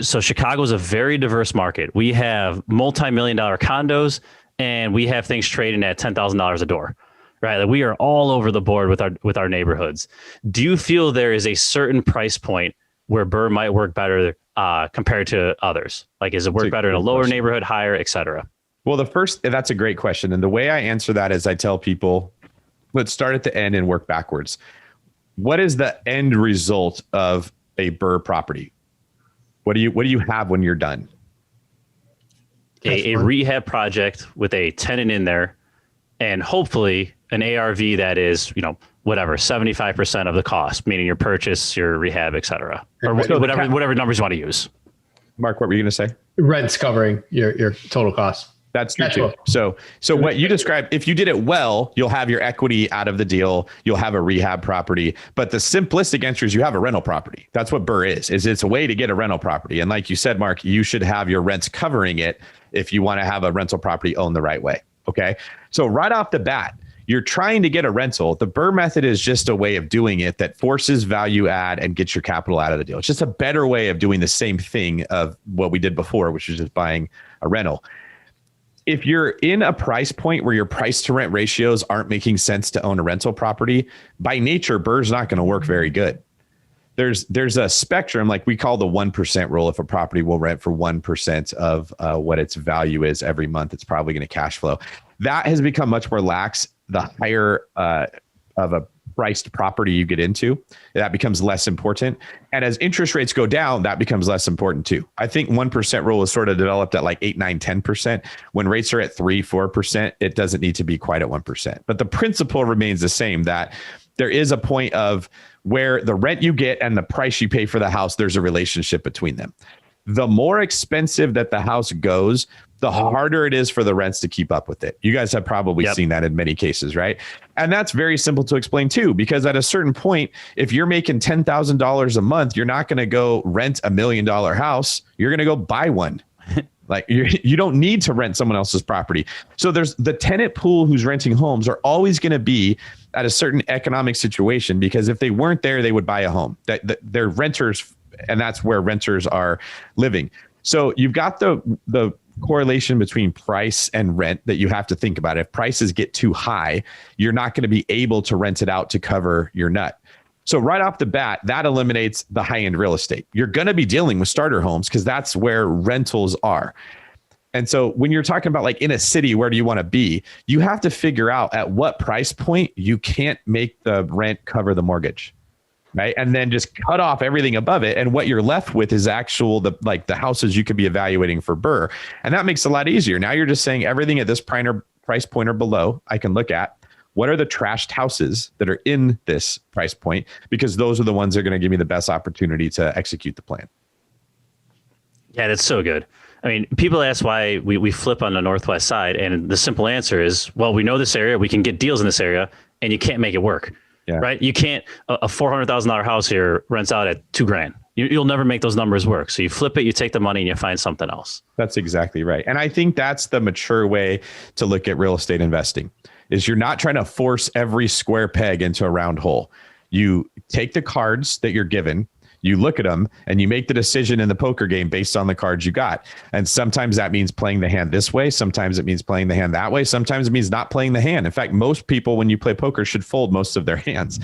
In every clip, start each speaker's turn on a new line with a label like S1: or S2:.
S1: So Chicago is a very diverse market. We have multi-million-dollar condos, and we have things trading at $10,000 a door, right? Like we are all over the board with our neighborhoods. Do you feel there is a certain price point where BRRRR might work better compared to others? Like, is it work better in a lower neighborhood, higher, et cetera?
S2: Well, that's a great question. And the way I answer that is I tell people, let's start at the end and work backwards. What is the end result of a BRRRR property? What do you have when you're done?
S1: A rehab project with a tenant in there, and hopefully an ARV that is, whatever, 75% of the cost, meaning your purchase, your rehab, et cetera, or whatever numbers you want to use.
S2: Mark, what were you going to say?
S3: Rent's covering your total cost.
S2: That's true too. So what you described, if you did it well, you'll have your equity out of the deal. You'll have a rehab property. But the simplistic answer is you have a rental property. That's what BRRRR is it's a way to get a rental property. And like you said, Mark, you should have your rents covering it if you want to have a rental property owned the right way. Okay. So right off the bat, you're trying to get a rental. The BRRRR method is just a way of doing it that forces value add and gets your capital out of the deal. It's just a better way of doing the same thing of what we did before, which is just buying a rental. If you're in a price point where your price to rent ratios aren't making sense to own a rental property, by nature, BRRRR is not going to work very good. There's a spectrum, like we call the 1% rule. If a property will rent for 1% of what its value is every month, it's probably going to cash flow. That has become much more lax. The higher of a priced property you get into, that becomes less important. And as interest rates go down, that becomes less important too. I think 1% rule is sort of developed at like 8, 9, 10%. When rates are at 3, 4%, it doesn't need to be quite at 1%. But the principle remains the same, that there is a point of where the rent you get and the price you pay for the house, there's a relationship between them. The more expensive that the house goes, the harder it is for the rents to keep up with it. You guys have probably seen that in many cases, right? And that's very simple to explain too, because at a certain point, if you're making $10,000 a month, you're not going to go rent $1 million house. You're going to go buy one. Like you don't need to rent someone else's property. So there's the tenant pool who's renting homes are always going to be at a certain economic situation, because if they weren't there, they would buy a home. That they're renters, and that's where renters are living. So you've got the correlation between price and rent that you have to think about. If prices get too high, you're not going to be able to rent it out to cover your nut. So right off the bat, that eliminates the high-end real estate. You're going to be dealing with starter homes because that's where rentals are. And so when you're talking about like in a city, where do you want to be? You have to figure out at what price point you can't make the rent cover the mortgage. Right. And then just cut off everything above it. And what you're left with is the houses you could be evaluating for BRRRR. And that makes it a lot easier. Now you're just saying everything at this price point or below, I can look at what are the trashed houses that are in this price point, because those are the ones that are going to give me the best opportunity to execute the plan.
S1: Yeah, that's so good. I mean, people ask why we flip on the Northwest side. And the simple answer is, well, we know this area, we can get deals in this area, and you can't make it work. Yeah. Right. You can't, a $400,000 house here rents out at $2,000. You'll never make those numbers work. So you flip it, you take the money, and you find something else. That's
S2: exactly right. And I think that's the mature way to look at real estate investing, is you're not trying to force every square peg into a round hole. You take the cards that you're given, you look at them, and you make the decision in the poker game based on the cards you got. And sometimes that means playing the hand this way. Sometimes it means playing the hand that way. Sometimes it means not playing the hand. In fact, most people, when you play poker, should fold most of their hands.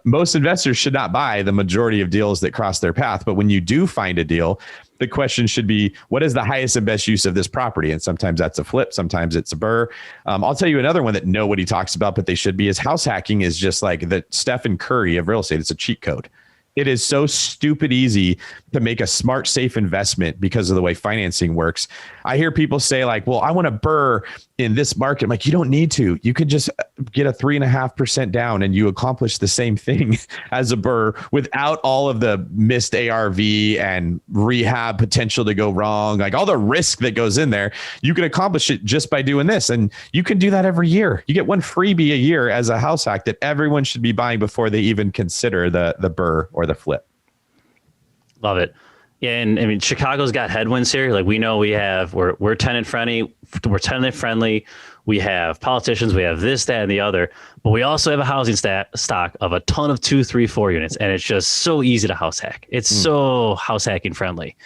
S2: Most investors should not buy the majority of deals that cross their path. But when you do find a deal, the question should be, what is the highest and best use of this property? And sometimes that's a flip. Sometimes it's a BRRRR. I'll tell you another one that nobody talks about, but they should be, is house hacking is just like the Stephen Curry of real estate. It's a cheat code. It is so stupid easy to make a smart, safe investment because of the way financing works. I hear people say like, well, I want to BRRRR in this market. I'm like, you don't need to. You could just get a 3.5% down and you accomplish the same thing as a BRRRR without all of the missed ARV and rehab potential to go wrong. Like all the risk that goes in there, you can accomplish it just by doing this. And you can do that every year. You get one freebie a year as a house hack that everyone should be buying before they even consider the BRRRR or the flip.
S1: Love it. Yeah, and I mean, Chicago's got headwinds here. Like we know we're tenant friendly. We're tenant friendly. We have politicians. We have this, that, and the other. But we also have a housing stock of a ton of 2, 3, 4 units. And it's just so easy to house hack. It's so house hacking friendly.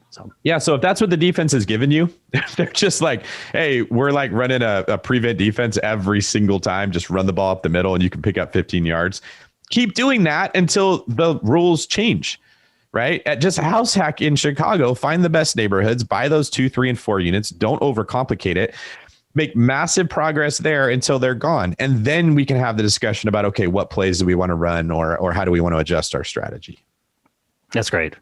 S1: So
S2: yeah. So if that's what the defense has given you, they're just like, hey, we're like running a prevent defense every single time. Just run the ball up the middle and you can pick up 15 yards. Keep doing that until the rules change. Right? Just house hack in Chicago, find the best neighborhoods, buy those 2, 3, and 4 units. Don't overcomplicate it. Make massive progress there until they're gone. And then we can have the discussion about, okay, what plays do we want to run or how do we want to adjust our strategy?
S1: That's great.